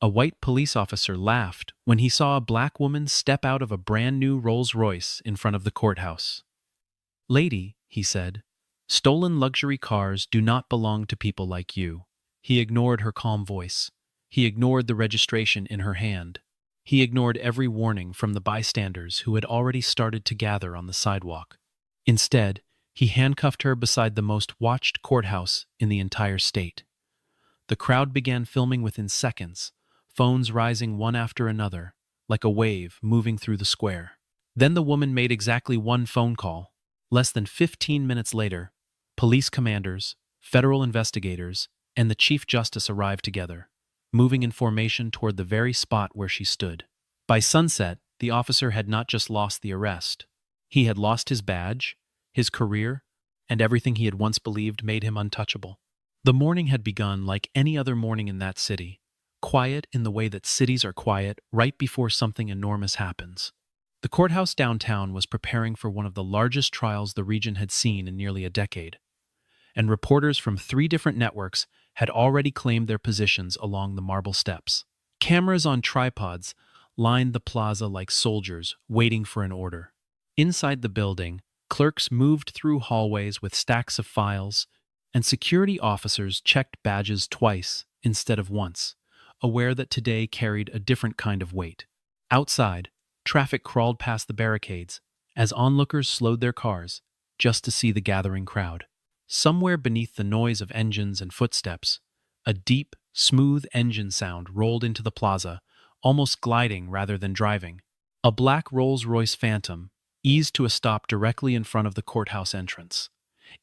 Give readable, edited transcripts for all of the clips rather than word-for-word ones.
A white police officer laughed when he saw a black woman step out of a brand new Rolls-Royce in front of the courthouse. "Lady," he said, "stolen luxury cars do not belong to people like you." He ignored her calm voice. He ignored the registration in her hand. He ignored every warning from the bystanders who had already started to gather on the sidewalk. Instead, he handcuffed her beside the most watched courthouse in the entire state. The crowd began filming within seconds, phones rising one after another, like a wave moving through the square. Then the woman made exactly one phone call. Less than 15 minutes later, police commanders, federal investigators, and the Chief Justice arrived together, moving in formation toward the very spot where she stood. By sunset, the officer had not just lost the arrest. He had lost his badge, his career, and everything he had once believed made him untouchable. The morning had begun like any other morning in that city, quiet in the way that cities are quiet right before something enormous happens. The courthouse downtown was preparing for one of the largest trials the region had seen in nearly a decade, and reporters from 3 different networks had already claimed their positions along the marble steps. Cameras on tripods lined the plaza like soldiers waiting for an order. Inside the building, clerks moved through hallways with stacks of files, and security officers checked badges twice instead of once, aware that today carried a different kind of weight. Outside, traffic crawled past the barricades as onlookers slowed their cars just to see the gathering crowd. Somewhere beneath the noise of engines and footsteps, a deep, smooth engine sound rolled into the plaza, almost gliding rather than driving. A black Rolls-Royce Phantom eased to a stop directly in front of the courthouse entrance,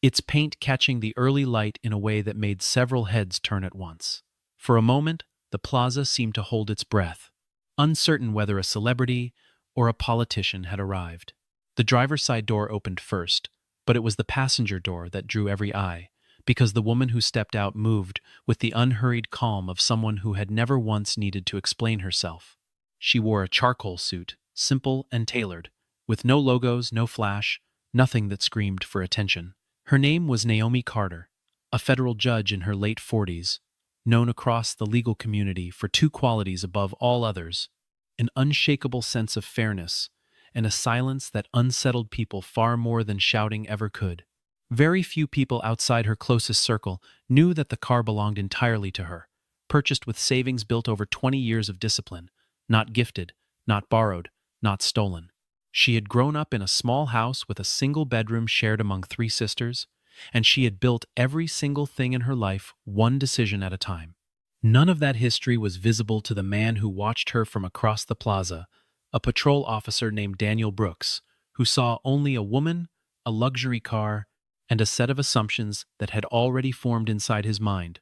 its paint catching the early light in a way that made several heads turn at once. For a moment, the plaza seemed to hold its breath, uncertain whether a celebrity or a politician had arrived. The driver's side door opened first, but it was the passenger door that drew every eye, because the woman who stepped out moved with the unhurried calm of someone who had never once needed to explain herself. She wore a charcoal suit, simple and tailored, with no logos, no flash, nothing that screamed for attention. Her name was Naomi Carter, a federal judge in her late 40s, known across the legal community for 2 qualities above all others: an unshakable sense of fairness and a silence that unsettled people far more than shouting ever could. Very few people outside her closest circle knew that the car belonged entirely to her, purchased with savings built over 20 years of discipline, not gifted, not borrowed, not stolen. She had grown up in a small house with a single bedroom shared among 3 sisters, and she had built every single thing in her life one decision at a time. None of that history was visible to the man who watched her from across the plaza, a patrol officer named Daniel Brooks, who saw only a woman, a luxury car, and a set of assumptions that had already formed inside his mind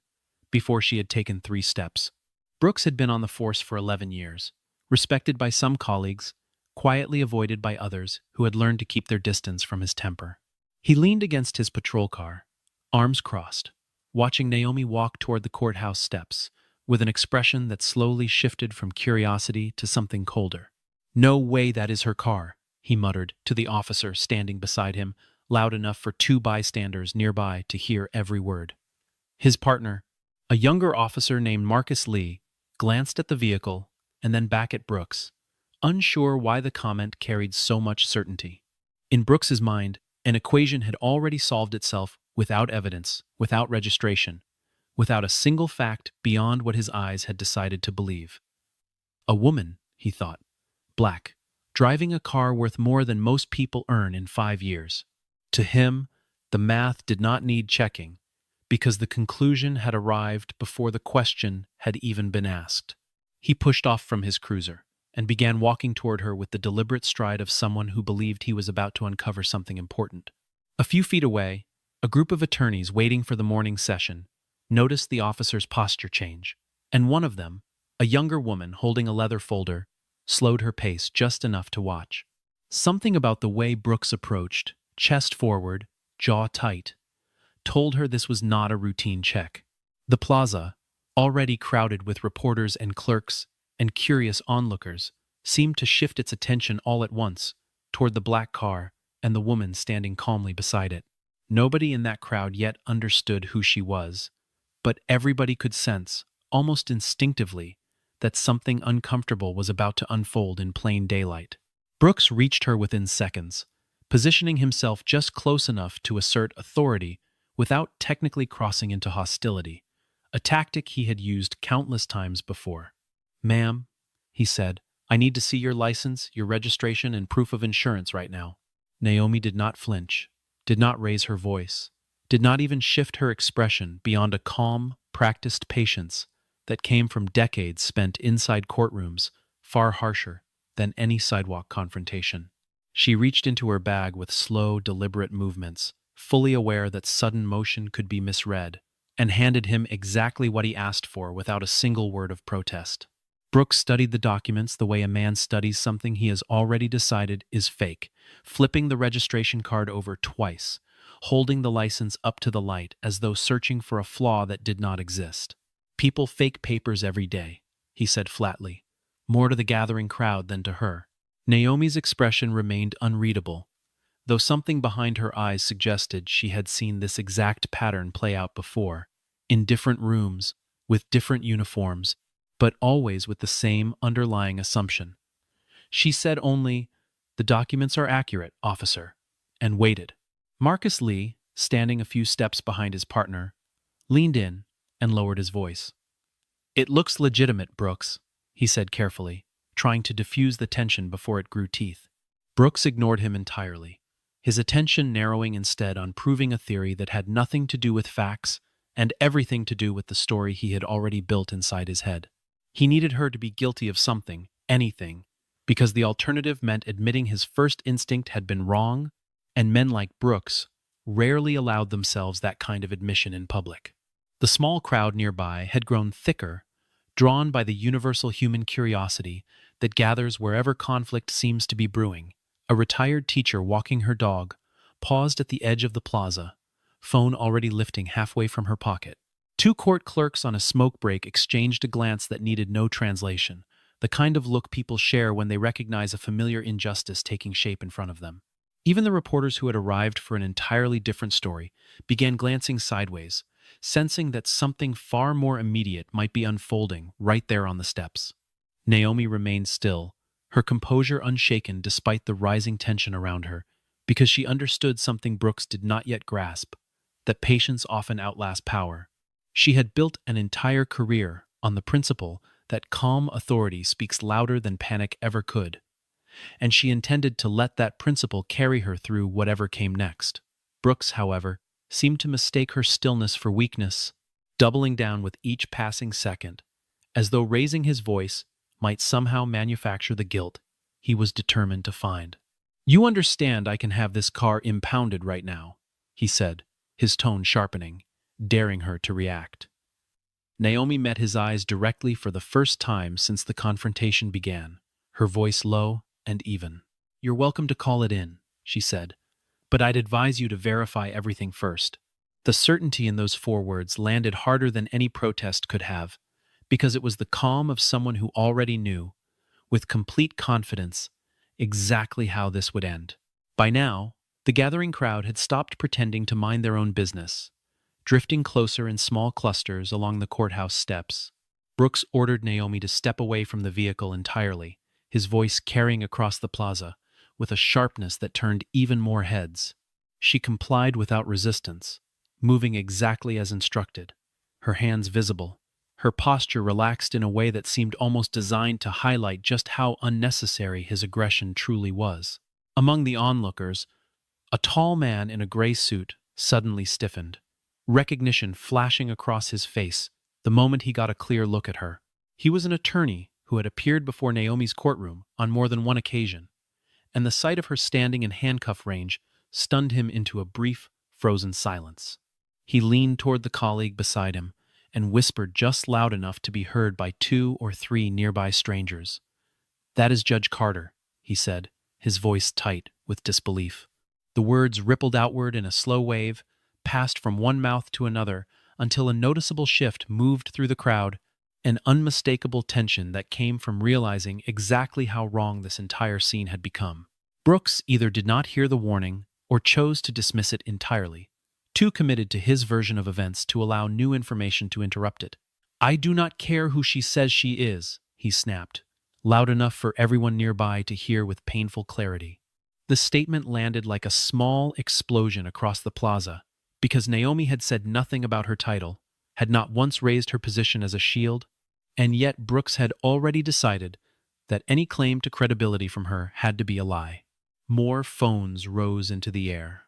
before she had taken 3 steps. Brooks had been on the force for 11 years, respected by some colleagues, quietly avoided by others who had learned to keep their distance from his temper. He leaned against his patrol car, arms crossed, watching Naomi walk toward the courthouse steps with an expression that slowly shifted from curiosity to something colder. "No way that is her car," he muttered to the officer standing beside him, loud enough for 2 bystanders nearby to hear every word. His partner, a younger officer named Marcus Lee, glanced at the vehicle and then back at Brooks, unsure why the comment carried so much certainty. In Brooks's mind, an equation had already solved itself without evidence, without registration, without a single fact beyond what his eyes had decided to believe. A woman, he thought, black, driving a car worth more than most people earn in 5 years. To him, the math did not need checking, because the conclusion had arrived before the question had even been asked. He pushed off from his cruiser and began walking toward her with the deliberate stride of someone who believed he was about to uncover something important. A few feet away, a group of attorneys waiting for the morning session noticed the officer's posture change, and one of them, a younger woman holding a leather folder, slowed her pace just enough to watch. Something about the way Brooks approached, chest forward, jaw tight, told her this was not a routine check. The plaza, already crowded with reporters and clerks and curious onlookers, seemed to shift its attention all at once toward the black car and the woman standing calmly beside it. Nobody in that crowd yet understood who she was, but everybody could sense, almost instinctively, that something uncomfortable was about to unfold in plain daylight. Brooks reached her within seconds, positioning himself just close enough to assert authority without technically crossing into hostility, a tactic he had used countless times before. "Ma'am," he said, "I need to see your license, your registration, and proof of insurance right now." Naomi did not flinch, did not raise her voice, did not even shift her expression beyond a calm, practiced patience that came from decades spent inside courtrooms, far harsher than any sidewalk confrontation. She reached into her bag with slow, deliberate movements, fully aware that sudden motion could be misread, and handed him exactly what he asked for without a single word of protest. Brooks studied the documents the way a man studies something he has already decided is fake, flipping the registration card over twice, holding the license up to the light as though searching for a flaw that did not exist. "People fake papers every day," he said flatly, more to the gathering crowd than to her. Naomi's expression remained unreadable, though something behind her eyes suggested she had seen this exact pattern play out before, in different rooms, with different uniforms, but always with the same underlying assumption. She said only, "The documents are accurate, officer," and waited. Marcus Lee, standing a few steps behind his partner, leaned in and lowered his voice. "It looks legitimate, Brooks," he said carefully, trying to diffuse the tension before it grew teeth. Brooks ignored him entirely, his attention narrowing instead on proving a theory that had nothing to do with facts and everything to do with the story he had already built inside his head. He needed her to be guilty of something, anything, because the alternative meant admitting his first instinct had been wrong, and men like Brooks rarely allowed themselves that kind of admission in public. The small crowd nearby had grown thicker, drawn by the universal human curiosity that gathers wherever conflict seems to be brewing. A retired teacher walking her dog paused at the edge of the plaza, phone already lifting halfway from her pocket. Two court clerks on a smoke break exchanged a glance that needed no translation, the kind of look people share when they recognize a familiar injustice taking shape in front of them. Even the reporters who had arrived for an entirely different story began glancing sideways, sensing that something far more immediate might be unfolding right there on the steps. Naomi remained still, her composure unshaken despite the rising tension around her, because she understood something Brooks did not yet grasp, that patience often outlasts power. She had built an entire career on the principle that calm authority speaks louder than panic ever could, and she intended to let that principle carry her through whatever came next. Brooks, however, seemed to mistake her stillness for weakness, doubling down with each passing second, as though raising his voice might somehow manufacture the guilt he was determined to find. "You understand I can have this car impounded right now," he said, his tone sharpening, daring her to react. Naomi met his eyes directly for the first time since the confrontation began, her voice low and even. "You're welcome to call it in," she said, "but I'd advise you to verify everything first." The certainty in those 4 words landed harder than any protest could have, because it was the calm of someone who already knew, with complete confidence, exactly how this would end. By now, the gathering crowd had stopped pretending to mind their own business, drifting closer in small clusters along the courthouse steps. Brooks ordered Naomi to step away from the vehicle entirely, his voice carrying across the plaza, with a sharpness that turned even more heads. She complied without resistance, moving exactly as instructed, her hands visible, her posture relaxed in a way that seemed almost designed to highlight just how unnecessary his aggression truly was. Among the onlookers, a tall man in a gray suit suddenly stiffened, recognition flashing across his face the moment he got a clear look at her. He was an attorney who had appeared before Naomi's courtroom on more than one occasion, and the sight of her standing in handcuff range stunned him into a brief, frozen silence. He leaned toward the colleague beside him and whispered just loud enough to be heard by 2 or 3 nearby strangers. "That is Judge Carter," he said, his voice tight with disbelief. The words rippled outward in a slow wave, passed from one mouth to another until a noticeable shift moved through the crowd, an unmistakable tension that came from realizing exactly how wrong this entire scene had become. Brooks either did not hear the warning or chose to dismiss it entirely, too committed to his version of events to allow new information to interrupt it. "I do not care who she says she is," he snapped, loud enough for everyone nearby to hear with painful clarity. The statement landed like a small explosion across the plaza, because Naomi had said nothing about her title, had not once raised her position as a shield, and yet Brooks had already decided that any claim to credibility from her had to be a lie. More phones rose into the air.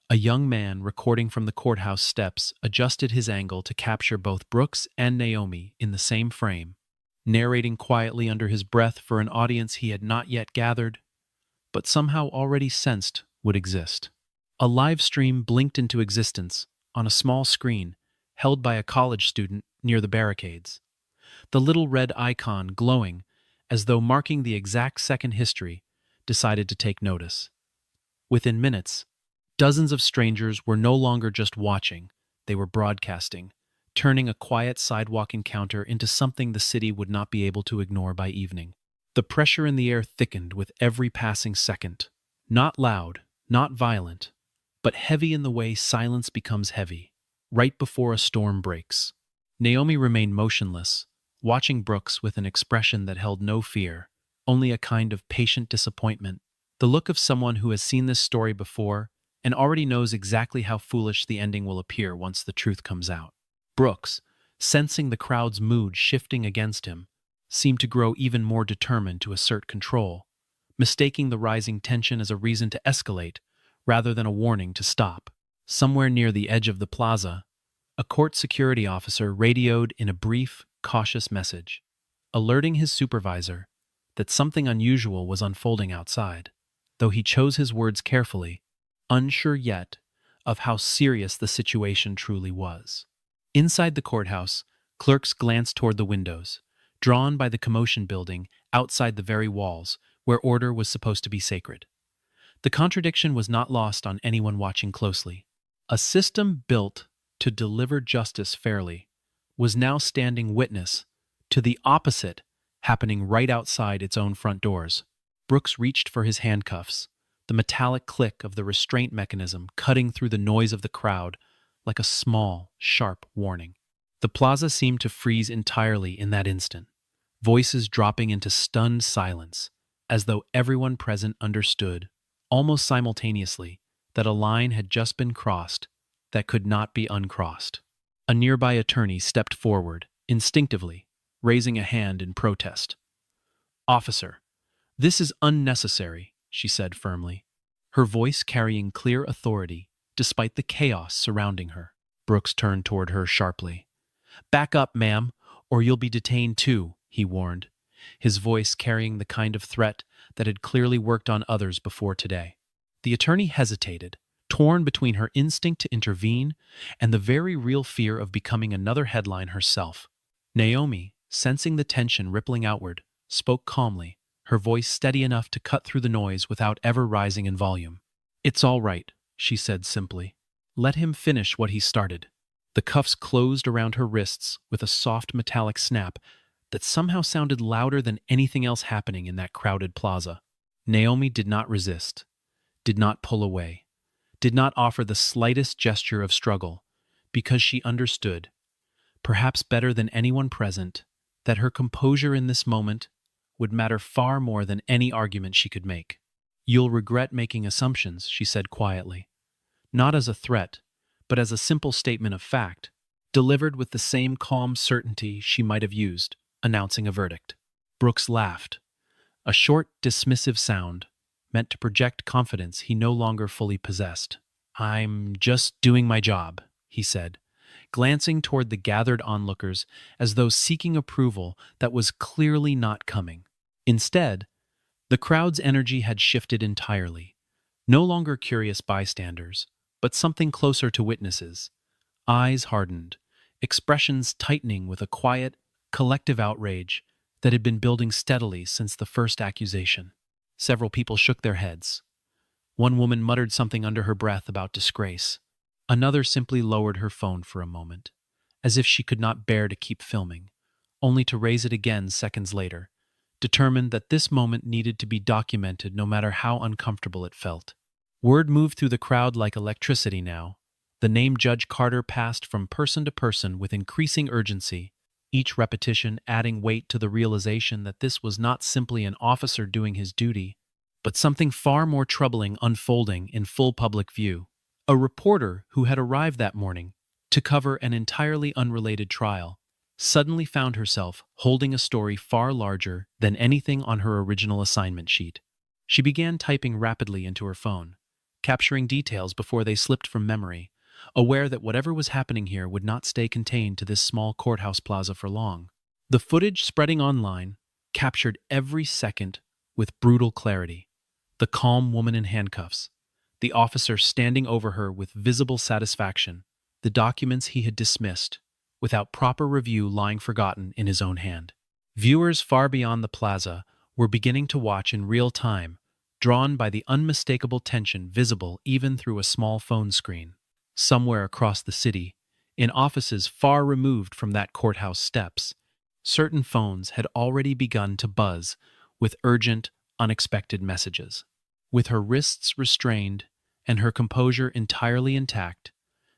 A young man recording from the courthouse steps adjusted his angle to capture both Brooks and Naomi in the same frame, narrating quietly under his breath for an audience he had not yet gathered, but somehow already sensed would exist. A live stream blinked into existence on a small screen held by a college student near the barricades, the little red icon glowing as though marking the exact second history decided to take notice. Within minutes, dozens of strangers were no longer just watching, they were broadcasting, turning a quiet sidewalk encounter into something the city would not be able to ignore by evening. The pressure in the air thickened with every passing second. Not loud, not violent, but heavy in the way silence becomes heavy, right before a storm breaks. Naomi remained motionless, watching Brooks with an expression that held no fear, only a kind of patient disappointment, the look of someone who has seen this story before and already knows exactly how foolish the ending will appear once the truth comes out. Brooks, sensing the crowd's mood shifting against him, seemed to grow even more determined to assert control, mistaking the rising tension as a reason to escalate rather than a warning to stop. Somewhere near the edge of the plaza, a court security officer radioed in a brief, cautious message, alerting his supervisor that something unusual was unfolding outside, though he chose his words carefully, unsure yet of how serious the situation truly was. Inside the courthouse, clerks glanced toward the windows, drawn by the commotion building outside the very walls where order was supposed to be sacred. The contradiction was not lost on anyone watching closely. A system built to deliver justice fairly was now standing witness to the opposite happening right outside its own front doors. Brooks reached for his handcuffs, the metallic click of the restraint mechanism cutting through the noise of the crowd like a small, sharp warning. The plaza seemed to freeze entirely in that instant, voices dropping into stunned silence, as though everyone present understood, almost simultaneously, that a line had just been crossed that could not be uncrossed. A nearby attorney stepped forward, instinctively, raising a hand in protest. "Officer, this is unnecessary," she said firmly, her voice carrying clear authority despite the chaos surrounding her. Brooks turned toward her sharply. "Back up, ma'am, or you'll be detained too," he warned, his voice carrying the kind of threat that had clearly worked on others before today. The attorney hesitated, torn between her instinct to intervene and the very real fear of becoming another headline herself. Naomi, sensing the tension rippling outward, spoke calmly, her voice steady enough to cut through the noise without ever rising in volume. "It's all right," she said simply. "Let him finish what he started." The cuffs closed around her wrists with a soft metallic snap that somehow sounded louder than anything else happening in that crowded plaza. Naomi did not resist, did not pull away, did not offer the slightest gesture of struggle, because she understood, perhaps better than anyone present, that her composure in this moment would matter far more than any argument she could make. "You'll regret making assumptions," she said quietly, not as a threat, but as a simple statement of fact, delivered with the same calm certainty she might have used, announcing a verdict. Brooks laughed, a short, dismissive sound, meant to project confidence he no longer fully possessed. "I'm just doing my job," he said, glancing toward the gathered onlookers as though seeking approval that was clearly not coming. Instead, the crowd's energy had shifted entirely, no longer curious bystanders, but something closer to witnesses. Eyes hardened, expressions tightening with a quiet, collective outrage that had been building steadily since the first accusation. Several people shook their heads. One woman muttered something under her breath about disgrace. Another simply lowered her phone for a moment, as if she could not bear to keep filming, only to raise it again seconds later, determined that this moment needed to be documented no matter how uncomfortable it felt. Word moved through the crowd like electricity now. The name Judge Carter passed from person to person with increasing urgency, each repetition adding weight to the realization that this was not simply an officer doing his duty, but something far more troubling unfolding in full public view. A reporter who had arrived that morning to cover an entirely unrelated trial suddenly found herself holding a story far larger than anything on her original assignment sheet. She began typing rapidly into her phone, capturing details before they slipped from memory, aware that whatever was happening here would not stay contained to this small courthouse plaza for long. The footage spreading online captured every second with brutal clarity. The calm woman in handcuffs, the officer standing over her with visible satisfaction, the documents he had dismissed, without proper review lying forgotten in his own hand. Viewers far beyond the plaza were beginning to watch in real time, drawn by the unmistakable tension visible even through a small phone screen. Somewhere across the city, in offices far removed from that courthouse steps, certain phones had already begun to buzz with urgent, unexpected messages. With her wrists restrained and her composure entirely intact,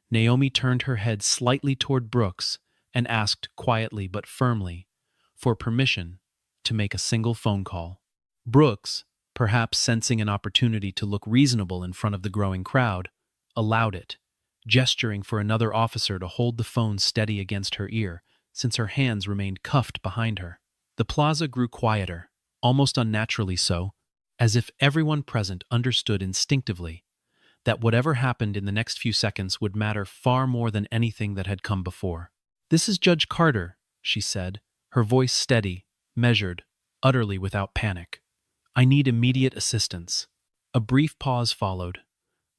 Naomi turned her head slightly toward Brooks and asked quietly but firmly for permission to make a single phone call. Brooks, perhaps sensing an opportunity to look reasonable in front of the growing crowd, allowed it, gesturing for another officer to hold the phone steady against her ear since her hands remained cuffed behind her. The plaza grew quieter, almost unnaturally so, as if everyone present understood instinctively that whatever happened in the next few seconds would matter far more than anything that had come before. "This is Judge Carter," she said, her voice steady, measured, utterly without panic. "I need immediate assistance." A brief pause followed,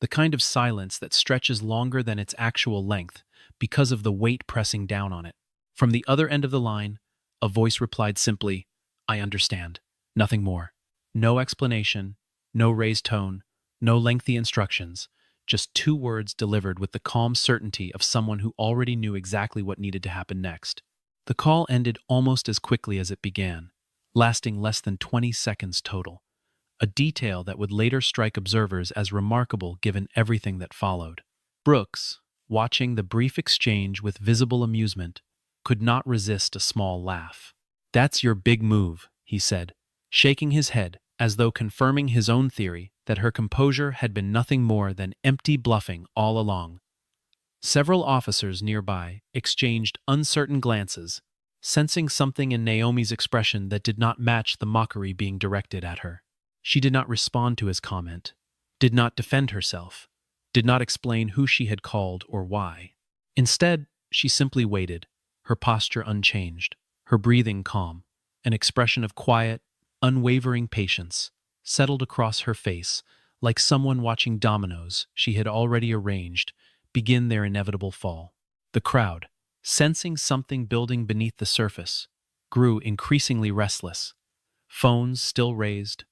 the kind of silence that stretches longer than its actual length because of the weight pressing down on it. From the other end of the line, a voice replied simply, "I understand." Nothing more. No explanation, no raised tone, no lengthy instructions, just two words delivered with the calm certainty of someone who already knew exactly what needed to happen next. The call ended almost as quickly as it began, lasting less than 20 seconds total, a detail that would later strike observers as remarkable given everything that followed. Brooks, watching the brief exchange with visible amusement, could not resist a small laugh. "That's your big move," he said, shaking his head as though confirming his own theory that her composure had been nothing more than empty bluffing all along. Several officers nearby exchanged uncertain glances, sensing something in Naomi's expression that did not match the mockery being directed at her. She did not respond to his comment, did not defend herself, did not explain who she had called or why. Instead, she simply waited, her posture unchanged, her breathing calm, an expression of quiet, unwavering patience settled across her face like someone watching dominoes she had already arranged begin their inevitable fall. The crowd, sensing something building beneath the surface, grew increasingly restless. Phones still raised,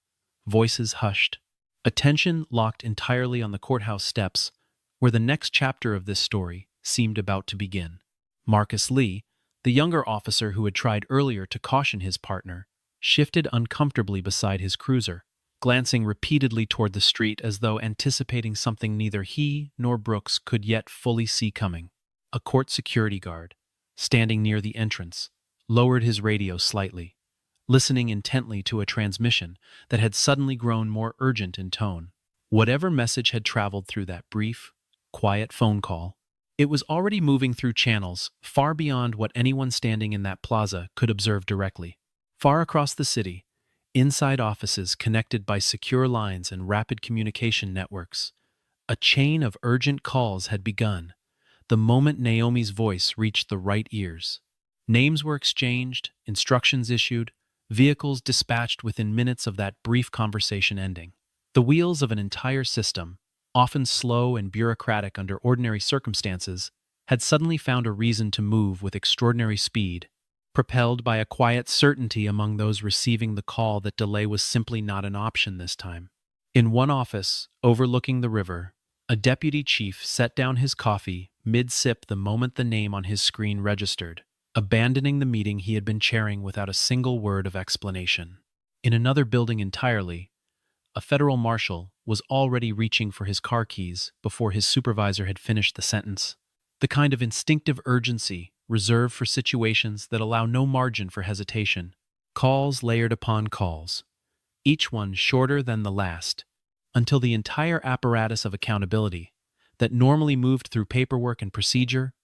voices hushed, attention locked entirely on the courthouse steps where the next chapter of this story seemed about to begin. Marcus Lee, the younger officer who had tried earlier to caution his partner, shifted uncomfortably beside his cruiser, glancing repeatedly toward the street as though anticipating something neither he nor Brooks could yet fully see coming. A court security guard, standing near the entrance, lowered his radio slightly, listening intently to a transmission that had suddenly grown more urgent in tone. Whatever message had traveled through that brief, quiet phone call, it was already moving through channels far beyond what anyone standing in that plaza could observe directly. Far across the city, inside offices connected by secure lines and rapid communication networks, a chain of urgent calls had begun the moment Naomi's voice reached the right ears. Names were exchanged, instructions issued, vehicles dispatched within minutes of that brief conversation ending. The wheels of an entire system, often slow and bureaucratic under ordinary circumstances, had suddenly found a reason to move with extraordinary speed, propelled by a quiet certainty among those receiving the call that delay was simply not an option this time. In one office, overlooking the river, a deputy chief set down his coffee mid-sip the moment the name on his screen registered, abandoning the meeting he had been chairing without a single word of explanation. In another building entirely, a federal marshal was already reaching for his car keys before his supervisor had finished the sentence. The kind of instinctive urgency reserved for situations that allow no margin for hesitation. Calls layered upon calls, each one shorter than the last, until the entire apparatus of accountability that normally moved through paperwork and procedure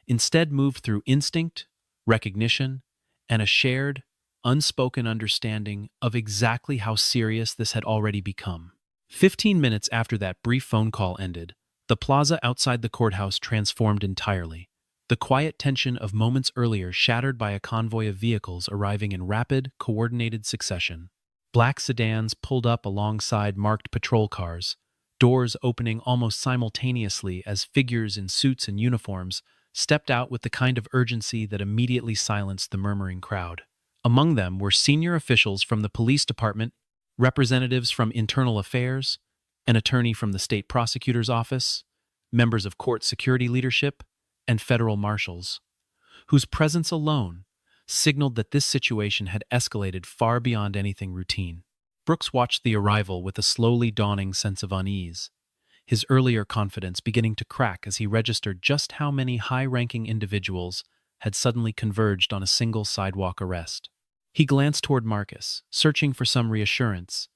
instead moved through instinct, recognition, and a shared, unspoken understanding of exactly how serious this had already become. 15 minutes after that brief phone call ended, the plaza outside the courthouse transformed entirely. The quiet tension of moments earlier shattered by a convoy of vehicles arriving in rapid, coordinated succession. Black sedans pulled up alongside marked patrol cars, doors opening almost simultaneously as figures in suits and uniforms stepped out with the kind of urgency that immediately silenced the murmuring crowd. Among them were senior officials from the police department, representatives from internal affairs, an attorney from the state prosecutor's office, members of court security leadership, and federal marshals, whose presence alone signaled that this situation had escalated far beyond anything routine. Brooks watched the arrival with a slowly dawning sense of unease, his earlier confidence beginning to crack as he registered just how many high-ranking individuals had suddenly converged on a single sidewalk arrest. He glanced toward Marcus, searching for some reassurance,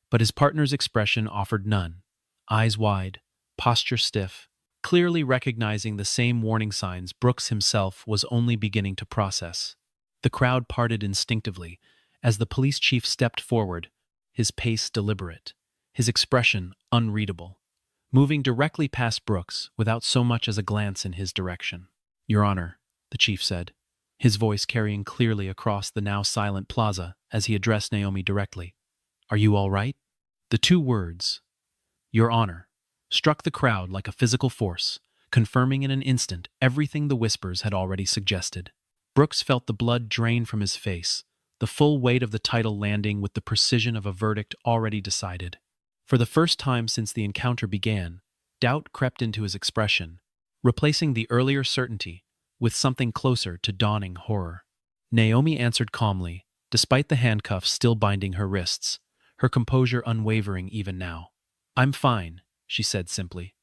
but his partner's expression offered none. Eyes wide, posture stiff, clearly recognizing the same warning signs Brooks himself was only beginning to process. The crowd parted instinctively as the police chief stepped forward, his pace deliberate, his expression unreadable, moving directly past Brooks without so much as a glance in his direction. "Your Honor," the chief said, his voice carrying clearly across the now silent plaza as he addressed Naomi directly. "Are you all right?" The two words, "Your Honor," struck the crowd like a physical force, confirming in an instant everything the whispers had already suggested. Brooks felt the blood drain from his face, the full weight of the title landing with the precision of a verdict already decided. For the first time since the encounter began, doubt crept into his expression, replacing the earlier certainty with something closer to dawning horror. Naomi answered calmly, despite the handcuffs still binding her wrists, her composure unwavering even now. "I'm fine," she said simply,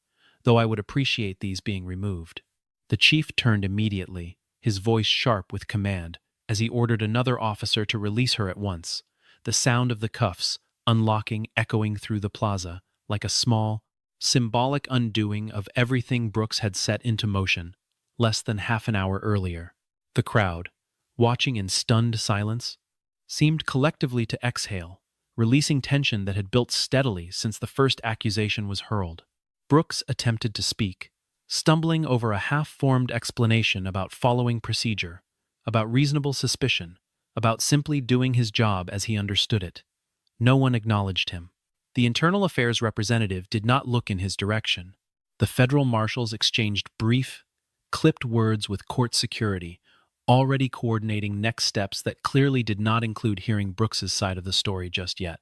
"though I would appreciate these being removed." The chief turned immediately, his voice sharp with command, as he ordered another officer to release her at once, the sound of the cuffs unlocking echoing through the plaza like a small, symbolic undoing of everything Brooks had set into motion less than half an hour earlier. The crowd, watching in stunned silence, seemed collectively to exhale, releasing tension that had built steadily since the first accusation was hurled. Brooks attempted to speak, stumbling over a half-formed explanation about following procedure, about reasonable suspicion, about simply doing his job as he understood it. No one acknowledged him. The internal affairs representative did not look in his direction. The federal marshals exchanged brief, clipped words with court security, already coordinating next steps that clearly did not include hearing Brooks's side of the story just yet.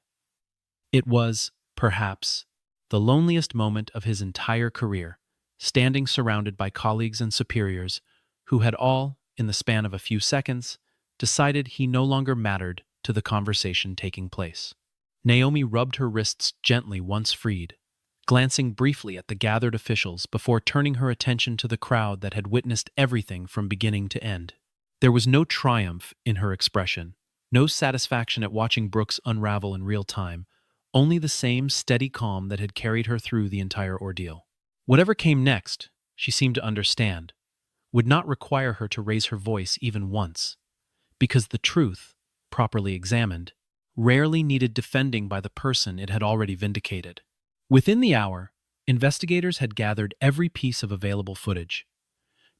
It was, perhaps, the loneliest moment of his entire career, standing surrounded by colleagues and superiors who had all, in the span of a few seconds, decided he no longer mattered to the conversation taking place. Naomi rubbed her wrists gently once freed, glancing briefly at the gathered officials before turning her attention to the crowd that had witnessed everything from beginning to end. There was no triumph in her expression, no satisfaction at watching Brooks unravel in real time, only the same steady calm that had carried her through the entire ordeal. Whatever came next, she seemed to understand, would not require her to raise her voice even once, because the truth, properly examined, rarely needed defending by the person it had already vindicated. Within the hour, investigators had gathered every piece of available footage,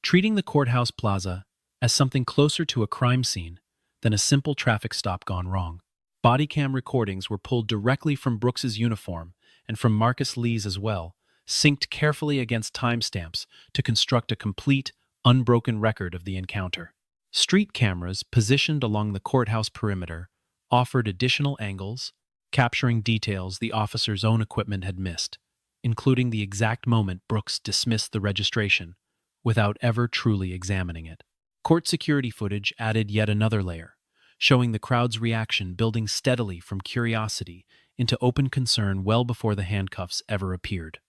treating the courthouse plaza as something closer to a crime scene than a simple traffic stop gone wrong. Body cam recordings were pulled directly from Brooks's uniform and from Marcus Lee's as well, synced carefully against timestamps to construct a complete, unbroken record of the encounter. Street cameras positioned along the courthouse perimeter offered additional angles, capturing details the officer's own equipment had missed, including the exact moment Brooks dismissed the registration without ever truly examining it. Court security footage added yet another layer, showing the crowd's reaction building steadily from curiosity into open concern well before the handcuffs ever appeared.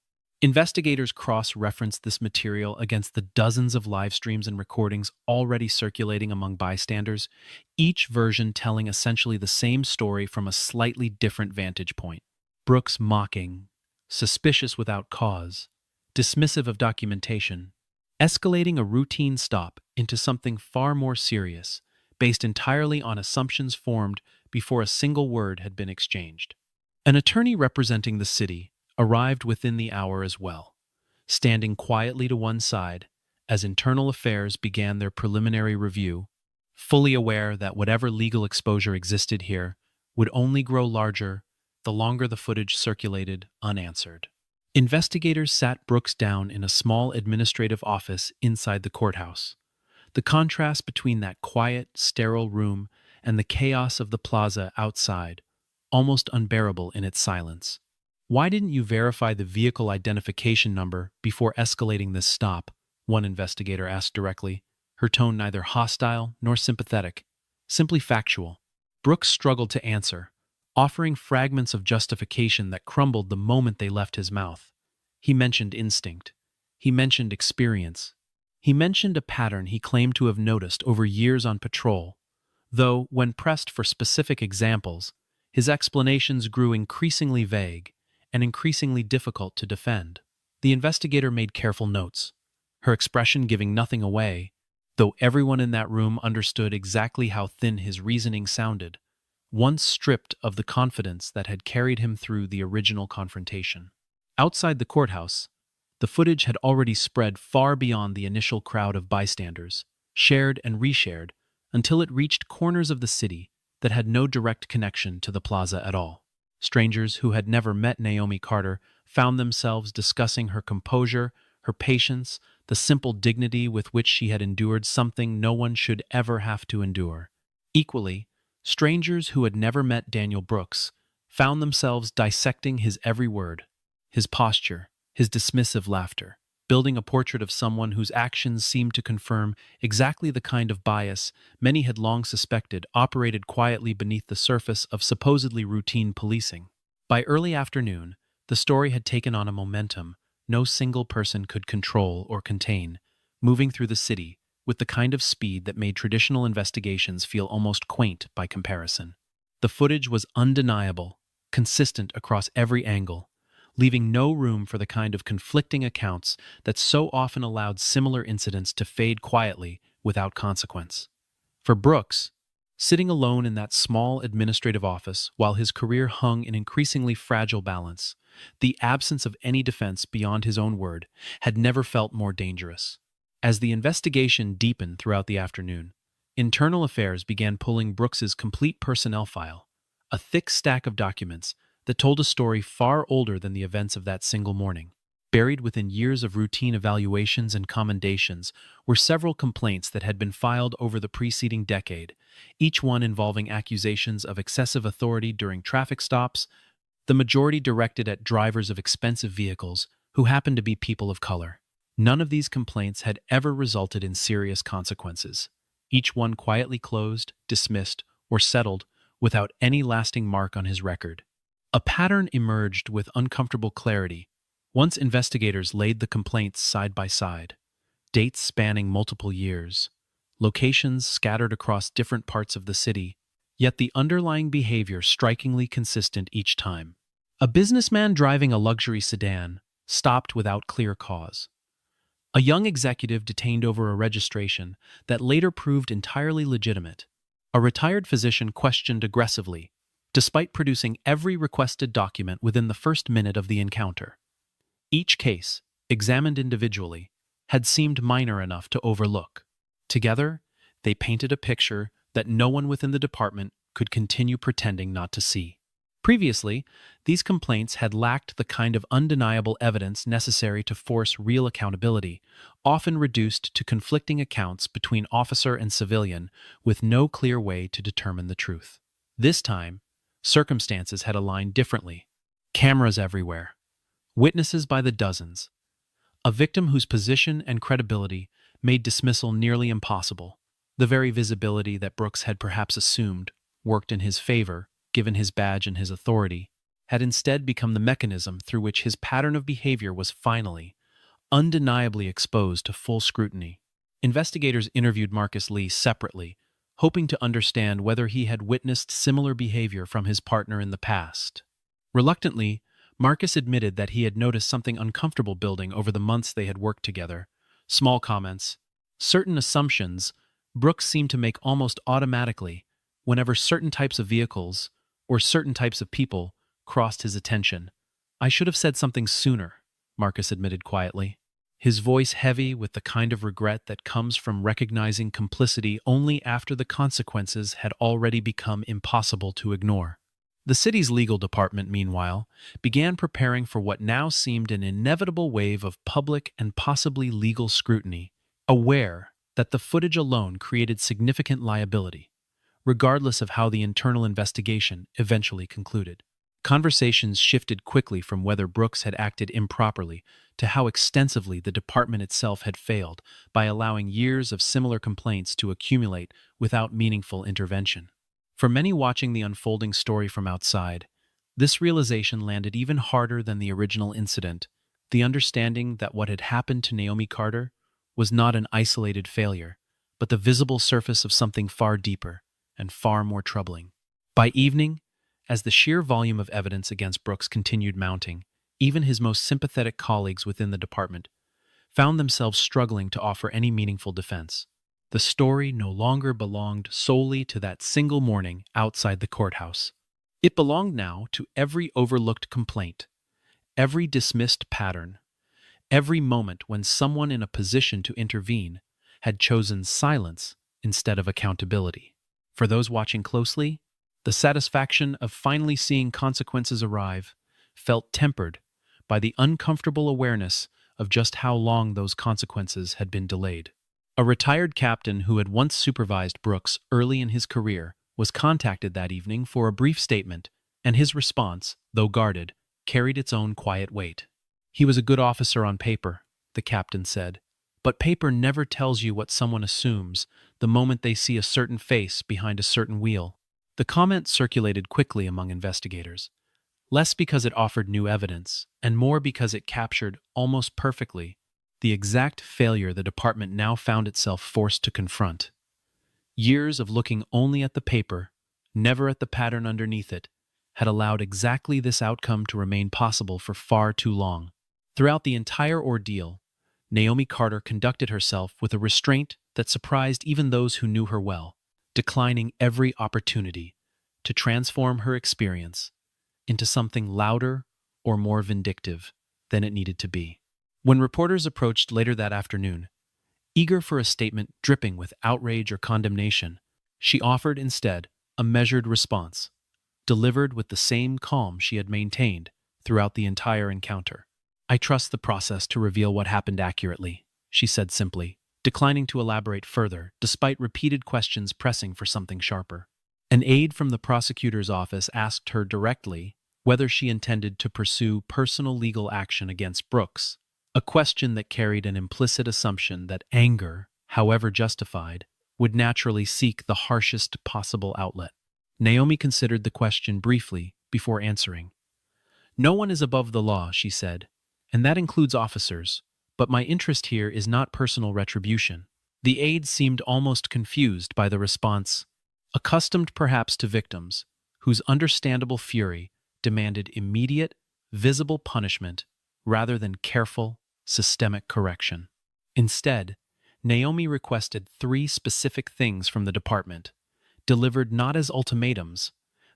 Investigators cross-referenced this material against the dozens of live streams and recordings already circulating among bystanders, each version telling essentially the same story from a slightly different vantage point. Brooks mocking, suspicious without cause, dismissive of documentation, escalating a routine stop into something far more serious, based entirely on assumptions formed before a single word had been exchanged. An attorney representing the city arrived within the hour as well, standing quietly to one side as internal affairs began their preliminary review, fully aware that whatever legal exposure existed here would only grow larger the longer the footage circulated unanswered. Investigators sat Brooks down in a small administrative office inside the courthouse. The contrast between that quiet, sterile room and the chaos of the plaza outside, almost unbearable in its silence. "Why didn't you verify the vehicle identification number before escalating this stop?" one investigator asked directly, her tone neither hostile nor sympathetic, simply factual. Brooks struggled to answer, offering fragments of justification that crumbled the moment they left his mouth. He mentioned instinct. He mentioned experience. He mentioned a pattern he claimed to have noticed over years on patrol, though, when pressed for specific examples, his explanations grew increasingly vague and increasingly difficult to defend. The investigator made careful notes, her expression giving nothing away, though everyone in that room understood exactly how thin his reasoning sounded, once stripped of the confidence that had carried him through the original confrontation. Outside the courthouse, the footage had already spread far beyond the initial crowd of bystanders, shared and reshared, until it reached corners of the city that had no direct connection to the plaza at all. Strangers who had never met Naomi Carter found themselves discussing her composure, her patience, the simple dignity with which she had endured something no one should ever have to endure. Equally, strangers who had never met Daniel Brooks found themselves dissecting his every word, his posture, his dismissive laughter, building a portrait of someone whose actions seemed to confirm exactly the kind of bias many had long suspected operated quietly beneath the surface of supposedly routine policing. By early afternoon, the story had taken on a momentum no single person could control or contain, moving through the city with the kind of speed that made traditional investigations feel almost quaint by comparison. The footage was undeniable, consistent across every angle, leaving no room for the kind of conflicting accounts that so often allowed similar incidents to fade quietly without consequence. For Brooks, sitting alone in that small administrative office while his career hung in increasingly fragile balance, the absence of any defense beyond his own word had never felt more dangerous. As the investigation deepened throughout the afternoon, Internal Affairs began pulling Brooks's complete personnel file, a thick stack of documents that told a story far older than the events of that single morning. Buried within years of routine evaluations and commendations were several complaints that had been filed over the preceding decade, each one involving accusations of excessive authority during traffic stops, the majority directed at drivers of expensive vehicles who happened to be people of color. None of these complaints had ever resulted in serious consequences, each one quietly closed, dismissed, or settled without any lasting mark on his record. A pattern emerged with uncomfortable clarity once investigators laid the complaints side by side, dates spanning multiple years, locations scattered across different parts of the city, yet the underlying behavior strikingly consistent each time. A businessman driving a luxury sedan stopped without clear cause. A young executive detained over a registration that later proved entirely legitimate. A retired physician questioned aggressively, despite producing every requested document within the first minute of the encounter. Each case, examined individually, had seemed minor enough to overlook. Together, they painted a picture that no one within the department could continue pretending not to see. Previously, these complaints had lacked the kind of undeniable evidence necessary to force real accountability, often reduced to conflicting accounts between officer and civilian with no clear way to determine the truth. This time, circumstances had aligned differently. Cameras everywhere, witnesses by the dozens, a victim whose position and credibility made dismissal nearly impossible. The very visibility that Brooks had perhaps assumed worked in his favor, given his badge and his authority, had instead become the mechanism through which his pattern of behavior was finally, undeniably exposed to full scrutiny. Investigators interviewed Marcus Lee separately, hoping to understand whether he had witnessed similar behavior from his partner in the past. Reluctantly, Marcus admitted that he had noticed something uncomfortable building over the months they had worked together. Small comments, certain assumptions Brooks seemed to make almost automatically whenever certain types of vehicles or certain types of people crossed his attention. "I should have said something sooner," Marcus admitted quietly, his voice heavy with the kind of regret that comes from recognizing complicity only after the consequences had already become impossible to ignore. The city's legal department, meanwhile, began preparing for what now seemed an inevitable wave of public and possibly legal scrutiny, aware that the footage alone created significant liability, regardless of how the internal investigation eventually concluded. Conversations shifted quickly from whether Brooks had acted improperly to how extensively the department itself had failed by allowing years of similar complaints to accumulate without meaningful intervention. For many watching the unfolding story from outside, this realization landed even harder than the original incident, the understanding that what had happened to Naomi Carter was not an isolated failure, but the visible surface of something far deeper and far more troubling. By evening, as the sheer volume of evidence against Brooks continued mounting, even his most sympathetic colleagues within the department found themselves struggling to offer any meaningful defense. The story no longer belonged solely to that single morning outside the courthouse. It belonged now to every overlooked complaint, every dismissed pattern, every moment when someone in a position to intervene had chosen silence instead of accountability. For those watching closely, the satisfaction of finally seeing consequences arrive felt tempered by the uncomfortable awareness of just how long those consequences had been delayed. A retired captain who had once supervised Brooks early in his career was contacted that evening for a brief statement, and his response, though guarded, carried its own quiet weight. "He was a good officer on paper," the captain said, "but paper never tells you what someone assumes the moment they see a certain face behind a certain wheel." The comment circulated quickly among investigators, less because it offered new evidence, and more because it captured, almost perfectly, the exact failure the department now found itself forced to confront. Years of looking only at the paper, never at the pattern underneath it, had allowed exactly this outcome to remain possible for far too long. Throughout the entire ordeal, Naomi Carter conducted herself with a restraint that surprised even those who knew her well, declining every opportunity to transform her experience into something louder or more vindictive than it needed to be. When reporters approached later that afternoon, eager for a statement dripping with outrage or condemnation, she offered instead a measured response, delivered with the same calm she had maintained throughout the entire encounter. "I trust the process to reveal what happened accurately," she said simply, declining to elaborate further despite repeated questions pressing for something sharper. An aide from the prosecutor's office asked her directly whether she intended to pursue personal legal action against Brooks, a question that carried an implicit assumption that anger, however justified, would naturally seek the harshest possible outlet. Naomi considered the question briefly before answering. "No one is above the law," she said, "and that includes officers, but my interest here is not personal retribution." The aide seemed almost confused by the response, accustomed perhaps to victims whose understandable fury demanded immediate, visible punishment rather than careful, systemic correction. Instead, Naomi requested 3 specific things from the department, delivered not as ultimatums,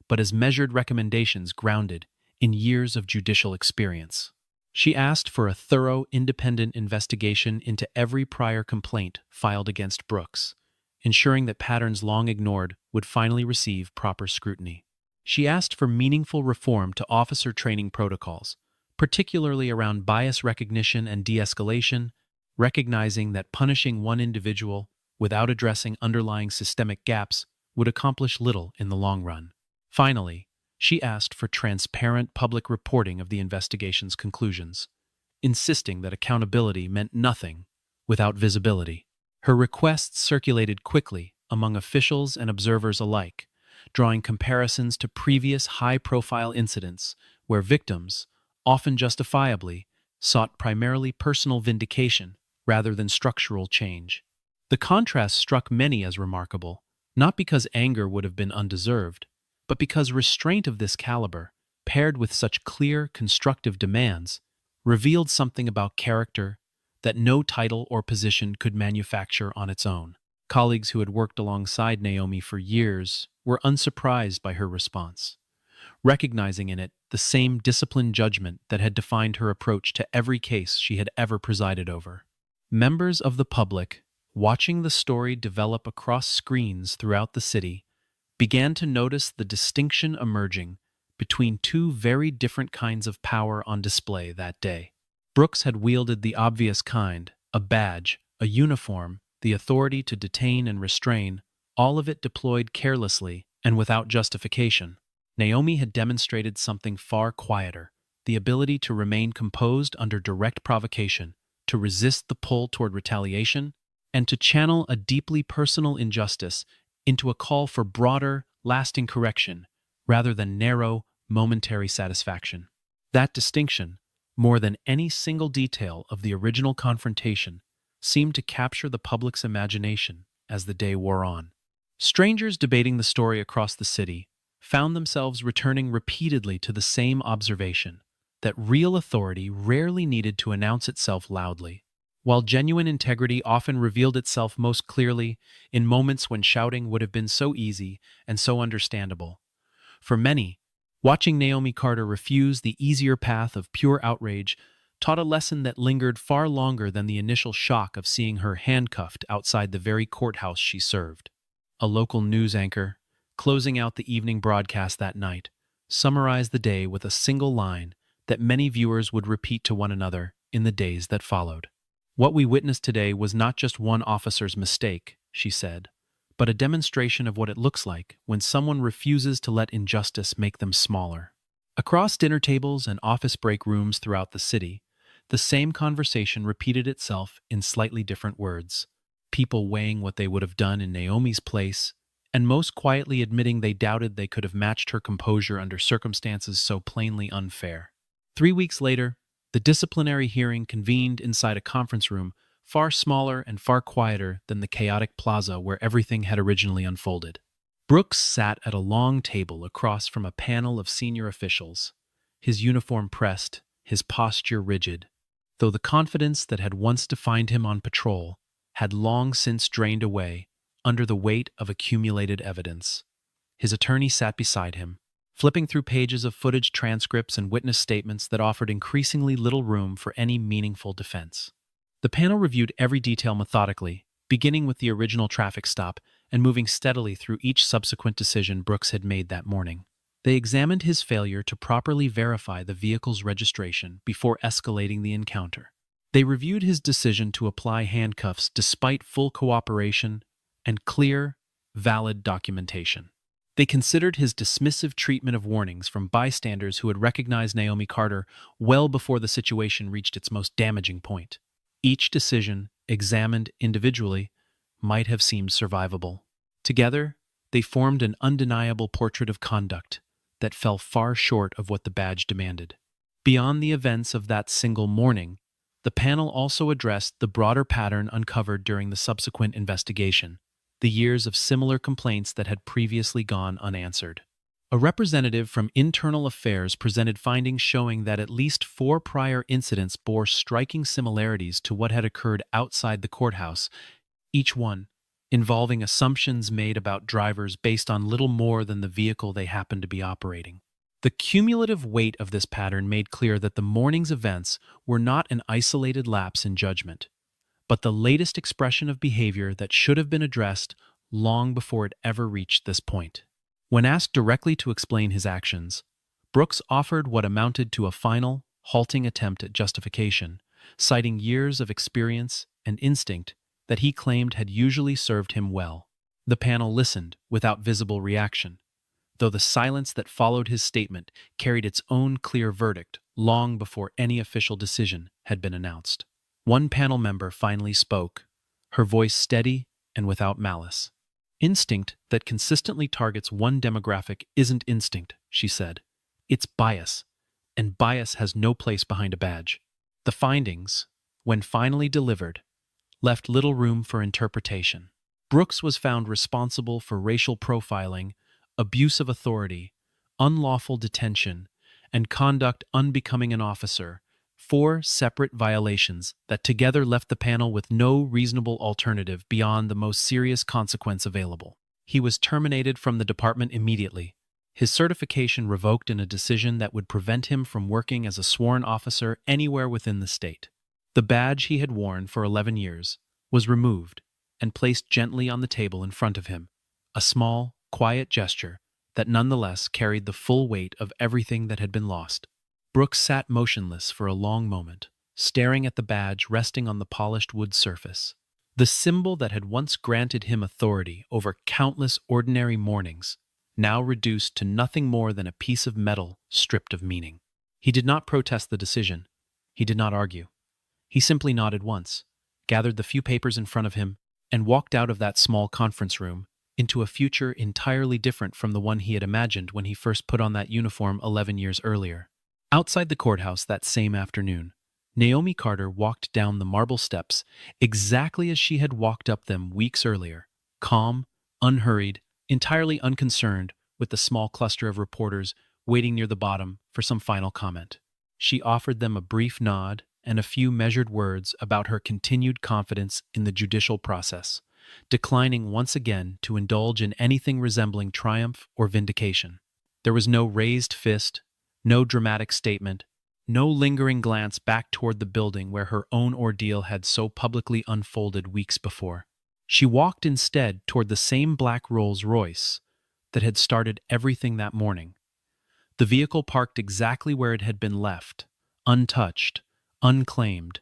but as measured recommendations grounded in years of judicial experience. She asked for a thorough, independent investigation into every prior complaint filed against Brooks, ensuring that patterns long ignored would finally receive proper scrutiny. She asked for meaningful reform to officer training protocols, particularly around bias recognition and de-escalation, recognizing that punishing one individual without addressing underlying systemic gaps would accomplish little in the long run. Finally, she asked for transparent public reporting of the investigation's conclusions, insisting that accountability meant nothing without visibility. Her requests circulated quickly among officials and observers alike, drawing comparisons to previous high-profile incidents where victims, often justifiably, sought primarily personal vindication rather than structural change. The contrast struck many as remarkable, not because anger would have been undeserved, but because restraint of this caliber, paired with such clear, constructive demands, revealed something about character that no title or position could manufacture on its own. Colleagues who had worked alongside Naomi for years were unsurprised by her response, recognizing in it the same disciplined judgment that had defined her approach to every case she had ever presided over. Members of the public, watching the story develop across screens throughout the city, began to notice the distinction emerging between two very different kinds of power on display that day. Brooks had wielded the obvious kind, a badge, a uniform, the authority to detain and restrain, all of it deployed carelessly and without justification. Naomi had demonstrated something far quieter, the ability to remain composed under direct provocation, to resist the pull toward retaliation, and to channel a deeply personal injustice into a call for broader, lasting correction, rather than narrow, momentary satisfaction. That distinction, more than any single detail of the original confrontation, seemed to capture the public's imagination as the day wore on. Strangers debating the story across the city found themselves returning repeatedly to the same observation, that real authority rarely needed to announce itself loudly, while genuine integrity often revealed itself most clearly in moments when shouting would have been so easy and so understandable. For many, watching Naomi Carter refuse the easier path of pure outrage taught a lesson that lingered far longer than the initial shock of seeing her handcuffed outside the very courthouse she served. A local news anchor, closing out the evening broadcast that night, summarized the day with a single line that many viewers would repeat to one another in the days that followed. "What we witnessed today was not just one officer's mistake," she said, "but a demonstration of what it looks like when someone refuses to let injustice make them smaller." Across dinner tables and office break rooms throughout the city, the same conversation repeated itself in slightly different words. People weighing what they would have done in Naomi's place, and most quietly admitting they doubted they could have matched her composure under circumstances so plainly unfair. 3 weeks later, the disciplinary hearing convened inside a conference room far smaller and far quieter than the chaotic plaza where everything had originally unfolded. Brooks sat at a long table across from a panel of senior officials, his uniform pressed, his posture rigid, though the confidence that had once defined him on patrol had long since drained away under the weight of accumulated evidence. His attorney sat beside him, flipping through pages of footage, transcripts, and witness statements that offered increasingly little room for any meaningful defense. The panel reviewed every detail methodically, beginning with the original traffic stop and moving steadily through each subsequent decision Brooks had made that morning. They examined his failure to properly verify the vehicle's registration before escalating the encounter. They reviewed his decision to apply handcuffs despite full cooperation and clear, valid documentation. They considered his dismissive treatment of warnings from bystanders who had recognized Naomi Carter well before the situation reached its most damaging point. Each decision, examined individually, might have seemed survivable. Together, they formed an undeniable portrait of conduct that fell far short of what the badge demanded. Beyond the events of that single morning, the panel also addressed the broader pattern uncovered during the subsequent investigation, the years of similar complaints that had previously gone unanswered. A representative from Internal Affairs presented findings showing that at least 4 prior incidents bore striking similarities to what had occurred outside the courthouse, each one involving assumptions made about drivers based on little more than the vehicle they happened to be operating. The cumulative weight of this pattern made clear that the morning's events were not an isolated lapse in judgment, but the latest expression of behavior that should have been addressed long before it ever reached this point. When asked directly to explain his actions, Brooks offered what amounted to a final, halting attempt at justification, citing years of experience and instinct that he claimed had usually served him well. The panel listened without visible reaction, though the silence that followed his statement carried its own clear verdict long before any official decision had been announced. One panel member finally spoke, her voice steady and without malice. Instinct that consistently targets one demographic isn't instinct, she said. It's bias, and bias has no place behind a badge. The findings, when finally delivered, left little room for interpretation. Brooks was found responsible for racial profiling, abuse of authority, unlawful detention, and conduct unbecoming an officer, four separate violations that together left the panel with no reasonable alternative beyond the most serious consequence available. He was terminated from the department immediately, his certification revoked in a decision that would prevent him from working as a sworn officer anywhere within the state. The badge he had worn for 11 years was removed and placed gently on the table in front of him, a small, quiet gesture that nonetheless carried the full weight of everything that had been lost. Brooks sat motionless for a long moment, staring at the badge resting on the polished wood surface. The symbol that had once granted him authority over countless ordinary mornings, now reduced to nothing more than a piece of metal stripped of meaning. He did not protest the decision. He did not argue. He simply nodded once, gathered the few papers in front of him, and walked out of that small conference room into a future entirely different from the one he had imagined when he first put on that uniform 11 years earlier. Outside the courthouse that same afternoon, Naomi Carter walked down the marble steps exactly as she had walked up them weeks earlier, calm, unhurried, entirely unconcerned with the small cluster of reporters waiting near the bottom for some final comment. She offered them a brief nod and a few measured words about her continued confidence in the judicial process, declining once again to indulge in anything resembling triumph or vindication. There was no raised fist, no dramatic statement, no lingering glance back toward the building where her own ordeal had so publicly unfolded weeks before. She walked instead toward the same black Rolls-Royce that had started everything that morning. The vehicle parked exactly where it had been left, untouched, unclaimed,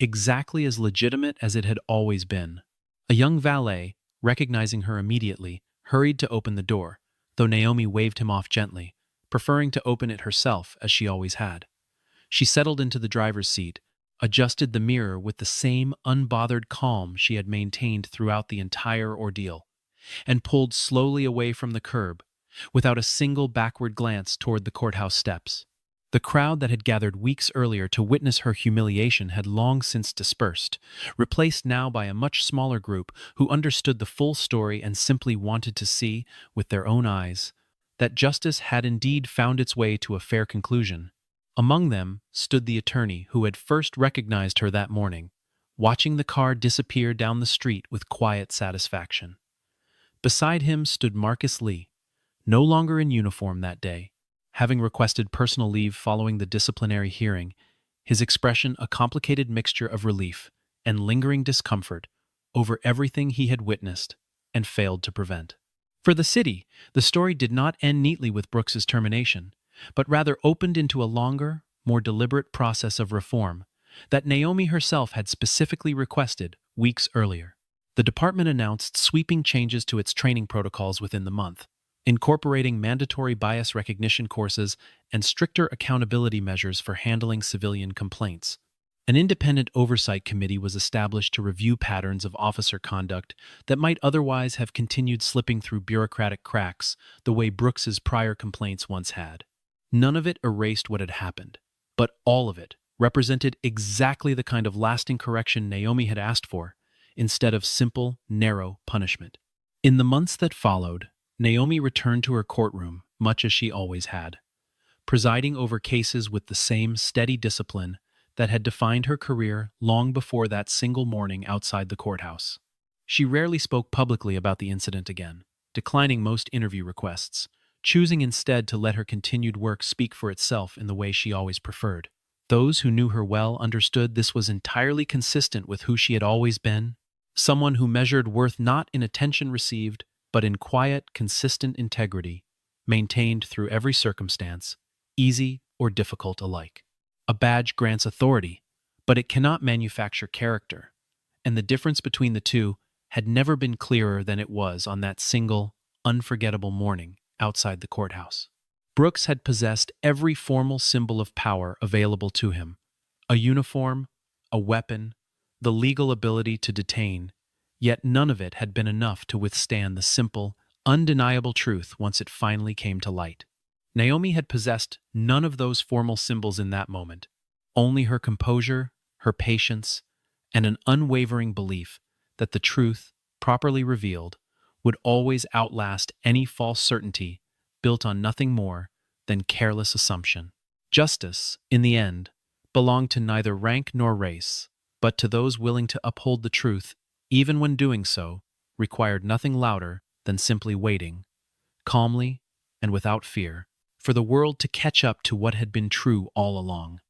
exactly as legitimate as it had always been. A young valet, recognizing her immediately, hurried to open the door, though Naomi waved him off gently, preferring to open it herself as she always had. She settled into the driver's seat, adjusted the mirror with the same unbothered calm she had maintained throughout the entire ordeal, and pulled slowly away from the curb, without a single backward glance toward the courthouse steps. The crowd that had gathered weeks earlier to witness her humiliation had long since dispersed, replaced now by a much smaller group who understood the full story and simply wanted to see, with their own eyes, that justice had indeed found its way to a fair conclusion. Among them stood the attorney who had first recognized her that morning, watching the car disappear down the street with quiet satisfaction. Beside him stood Marcus Lee, no longer in uniform that day, having requested personal leave following the disciplinary hearing, his expression a complicated mixture of relief and lingering discomfort over everything he had witnessed and failed to prevent. For the city, the story did not end neatly with Brooks's termination, but rather opened into a longer, more deliberate process of reform that Naomi herself had specifically requested weeks earlier. The department announced sweeping changes to its training protocols within the month, incorporating mandatory bias recognition courses and stricter accountability measures for handling civilian complaints. An independent oversight committee was established to review patterns of officer conduct that might otherwise have continued slipping through bureaucratic cracks the way Brooks's prior complaints once had. None of it erased what had happened, but all of it represented exactly the kind of lasting correction Naomi had asked for, instead of simple, narrow punishment. In the months that followed, Naomi returned to her courtroom much as she always had, presiding over cases with the same steady discipline that had defined her career long before that single morning outside the courthouse. She rarely spoke publicly about the incident again, declining most interview requests, choosing instead to let her continued work speak for itself in the way she always preferred. Those who knew her well understood this was entirely consistent with who she had always been, someone who measured worth not in attention received, but in quiet, consistent integrity, maintained through every circumstance, easy or difficult alike. A badge grants authority, but it cannot manufacture character, and the difference between the two had never been clearer than it was on that single, unforgettable morning outside the courthouse. Brooks had possessed every formal symbol of power available to him: a uniform, a weapon, the legal ability to detain, Yet none of it had been enough to withstand the simple, undeniable truth once it finally came to light. Naomi had possessed none of those formal symbols in that moment, only her composure, her patience, and an unwavering belief that the truth, properly revealed, would always outlast any false certainty built on nothing more than careless assumption. Justice, in the end, belonged to neither rank nor race, but to those willing to uphold the truth, even when doing so required nothing louder than simply waiting, calmly and without fear, for the world to catch up to what had been true all along.